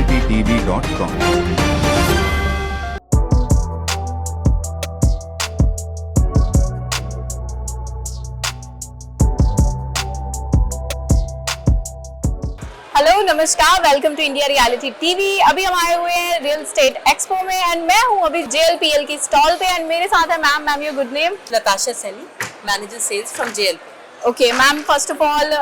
IndiaRealtyTV.com। Hello नमस्कार, welcome to India realty TV. अभी हम आए हुए हैं रियल एस्टेट एक्सपो में एंड मैं हूं अभी JLPL की स्टॉल पे एंड मेरे साथ है ma'am your good name? Natasha Seni, Manager Sales from JLP। Okay ma'am, first of all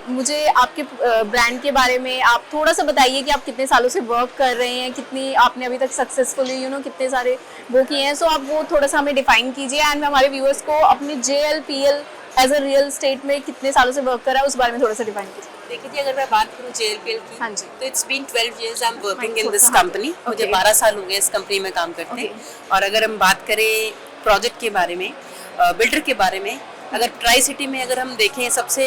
मुझे आपके ब्रांड के बारे में आप थोड़ा सा बताइए कि आप कितने सालों से वर्क कर रहे हैं, कितनी आपने अभी तक सक्सेसफुली कितने सारे वो किए हैं, सो आप वो थोड़ा सा हमें डिफाइन कीजिए एंड हमारे व्यूअर्स को अपने JLPL as a real estate में कितने सालों से वर्क कर रहा है उस बारे में थोड़ा सा डिफाइन कीजिए। देखिए जी, अगर मैं बात करूं JLPL की, हाँ जी, तो it's been 12 years I am working in this हाँ, कंपनी। मुझे 12 साल हो गए इस कंपनी में काम करते। और अगर हम बात करें प्रोजेक्ट के बारे में, बिल्डर के बारे में, अगर ट्राई सिटी में अगर हम देखें, सबसे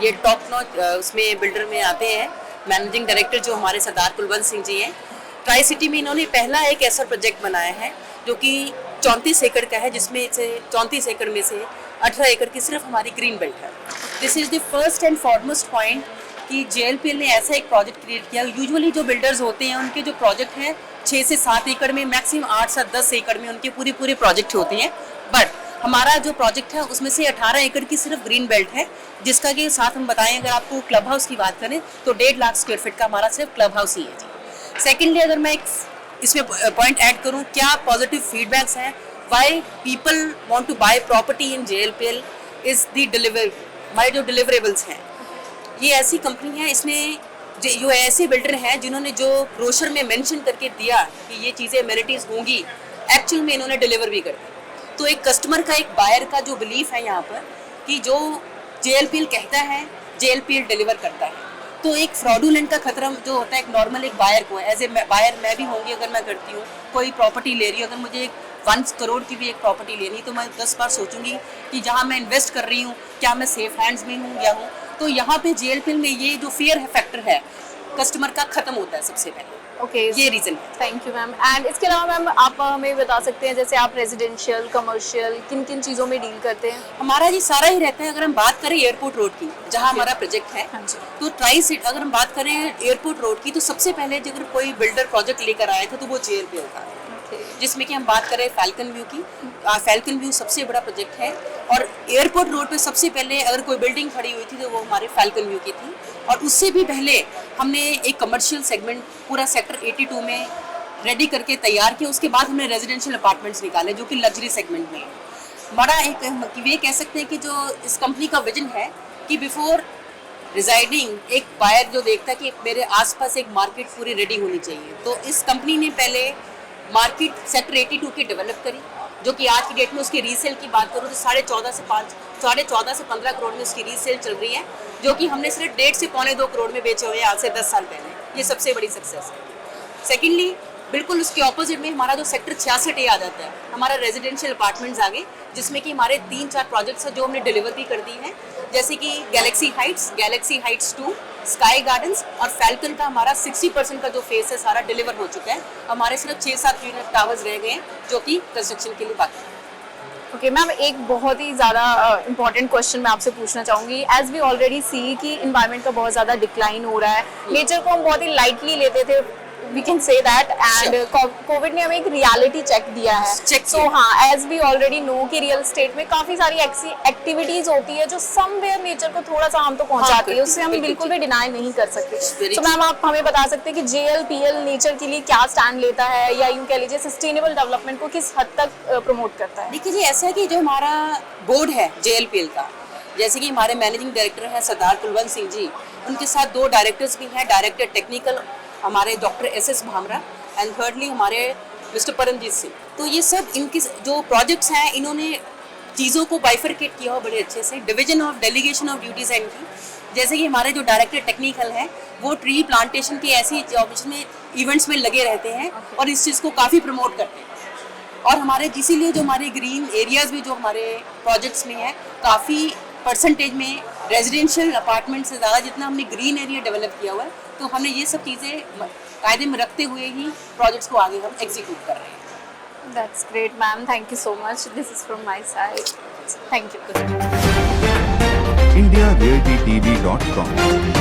ये टॉप नॉच उसमें बिल्डर में आते हैं मैनेजिंग डायरेक्टर जो हमारे सरदार कुलवंत सिंह जी हैं। ट्राई सिटी में इन्होंने पहला एक ऐसा प्रोजेक्ट बनाया है जो कि 34 एकड़ का है, जिसमें से 34 एकड़ में से 18 एकड़ की सिर्फ हमारी ग्रीन बेल्ट है। This is the first and foremost point कि JLPL ने ऐसा एक प्रोजेक्ट क्रिएट किया। यूजुअली जो बिल्डर्स होते हैं उनके जो प्रोजेक्ट हैं 6 से 7 एकड़ में, मैक्सिमम 8 से 10 एकड़ में उनके पूरे प्रोजेक्ट होते हैं। बट हमारा जो प्रोजेक्ट है उसमें से 18 एकड़ की सिर्फ ग्रीन बेल्ट है, जिसका कि साथ हम बताएं, अगर आपको क्लब हाउस की बात करें तो 1.5 लाख स्क्वायर फीट का हमारा सिर्फ क्लब हाउस ही है जी। सेकेंडली, अगर मैं इसमें पॉइंट ऐड करूं, क्या पॉजिटिव फीडबैक्स हैं, why people want to buy property in JLPL is the deliver, हमारे जो डिलीवरेबल्स हैं। ये ऐसी कंपनी है, इसने जो ऐसे बिल्डर हैं जिन्होंने जो ब्रोशर में मेंशन करके दिया कि ये चीज़ें एमिनिटीज होंगी, एक्चुअल में इन्होंने डिलीवर भी कर दी। तो एक कस्टमर का, एक बायर का जो बिलीफ है यहाँ पर कि जो JLPL कहता है JLPL डिलीवर करता है। तो एक फ्रॉडुलेंट का खतरा जो होता है एक नॉर्मल एक बायर को, एज ए बायर मैं भी होंगी, अगर मैं करती हूँ कोई प्रॉपर्टी ले रही हूँ, अगर मुझे 1 करोड़ की भी एक प्रॉपर्टी लेनी है तो मैं 10 बार सोचूंगी कि जहाँ मैं इन्वेस्ट कर रही हूँ क्या मैं सेफ हैंड्स में हूँ या हूँ। तो यहाँ पे JLPL में ये जो फियर फैक्टर है कस्टमर का खत्म होता है सबसे पहले। ओके, ये रीजन है। Thank you ma'am. एंड इसके अलावा मैम आप हमें बता सकते हैं जैसे आप रेजिडेंशियल, कमर्शियल किन किन चीज़ों में डील करते हैं? हमारा जी सारा ही रहता है। अगर हम बात करें एयरपोर्ट रोड की, जहाँ हमारा प्रोजेक्ट है, तो ट्राई सिटी, अगर हम बात करें एयरपोर्ट रोड की, तो सबसे पहले अगर कोई बिल्डर प्रोजेक्ट लेकर आया था तो वो JLPL था। जिसमें कि हम बात करें फैल्कन व्यू की, फैल्कन व्यू सबसे बड़ा प्रोजेक्ट है। और एयरपोर्ट रोड पे सबसे पहले अगर कोई बिल्डिंग खड़ी हुई थी तो वो हमारे फैल्कन व्यू की थी। और उससे भी पहले हमने एक कमर्शियल सेगमेंट पूरा सेक्टर 82 में रेडी करके तैयार किया। उसके बाद हमने रेजिडेंशियल अपार्टमेंट्स निकाले जो कि लग्जरी सेगमेंट में है। बड़ा एक ये कह सकते हैं कि जो इस कंपनी का विजन है कि बिफोर रिजाइडिंग एक बायर जो देखता है कि मेरे आसपास एक मार्केट पूरी रेडी होनी चाहिए, तो इस कंपनी ने पहले मार्केट सेक्टर 82 की डेवलप करी, जो कि आज की डेट में उसकी रीसेल की बात करूँ तो 14.5 से 15 करोड़ में उसकी रीसेल चल रही है, जो कि हमने सिर्फ 1.5 से 2.25 करोड़ में बेचे हुए हैं आज से 10 साल पहले। ये सबसे बड़ी सक्सेस है। सेकेंडली, बिल्कुल उसके ऑपोजिट में हमारा जो सेक्टर 66A आ जाता है, हमारा रेजिडेंशियल अपार्टमेंट्स आगे, जिसमें कि हमारे 3-4 प्रोजेक्ट्स हैं जो हमने डिलीवर भी कर दी हैं, जैसे कि गैलेक्सी हाइट्स 2, स्काई गार्डन्स और फैल्कन का हमारा 60% का जो फेस है सारा डिलीवर हो चुका है। हमारे सिर्फ 6-7 यूनिट टावर्स रह गए हैं जो कि कंस्ट्रक्शन के लिए बाकी है। ओके मैम, एक बहुत ही ज़्यादा इंपॉर्टेंट क्वेश्चन मैं आपसे पूछना चाहूँगी। एज वी ऑलरेडी सी कि इन्वायरमेंट का बहुत ज़्यादा डिक्लाइन हो रहा है, नेचर को हम बहुत ही लाइटली लेते थे, we can say that, and covid ने हमें एक रियलिटी चेक दिया है। सो हाँ, एज वी ऑलरेडी नो कि रियल एस्टेट में काफ़ी सारी ऐसी एक्टिविटीज होती है जो समवेयर नेचर को थोड़ा सा हम तो पहुंचाती है, उससे हम बिल्कुल भी डिनाई नहीं कर सकते। तो मैम आप हमें बता सकते हैं कि JLPL नेचर के लिए क्या स्टैंड लेता है, या यूँ कह लीजिए सस्टेनेबल डेवलपमेंट को किस हद तक प्रमोट करता है? देखिए जी, ऐसा है कि जो हमारा बोर्ड है JLPL का, जैसे कि हमारे मैनेजिंग डायरेक्टर हैं सरदार कुलवंत सिंह जी, उनके साथ 2 डायरेक्टर्स भी हैं, डायरेक्टर टेक्निकल हमारे doctor SS Bhamra and thirdly हमारे मिस्टर परमजीत सिंह। तो ये सब इनके जो प्रोजेक्ट्स हैं, इन्होंने चीज़ों को बाइफरकेट किया हो बड़े अच्छे से, division of delegation of duties है इनकी। जैसे कि हमारे जो डायरेक्टर टेक्निकल है वो ट्री प्लांटेशन की ऐसी जॉब्स में, इवेंट्स में लगे रहते हैं और इस चीज़ को काफ़ी प्रमोट करते हैं। और हमारे इसीलिए जो हमारे ग्रीन एरियाज़ भी जो हमारे प्रोजेक्ट्स में है, काफ़ी परसेंटेज में रेजिडेंशियल अपार्टमेंट से ज़्यादा जितना हमने ग्रीन एरिया डेवलप किया हुआ है, तो हमने ये सब चीज़ें कायदे में रखते हुए ही प्रोजेक्ट्स को आगे हम एग्जीक्यूट कर रहे हैं। That's great, ma'am. Thank you so much. This is from my side. Thank you. IndiaRealtyTV.com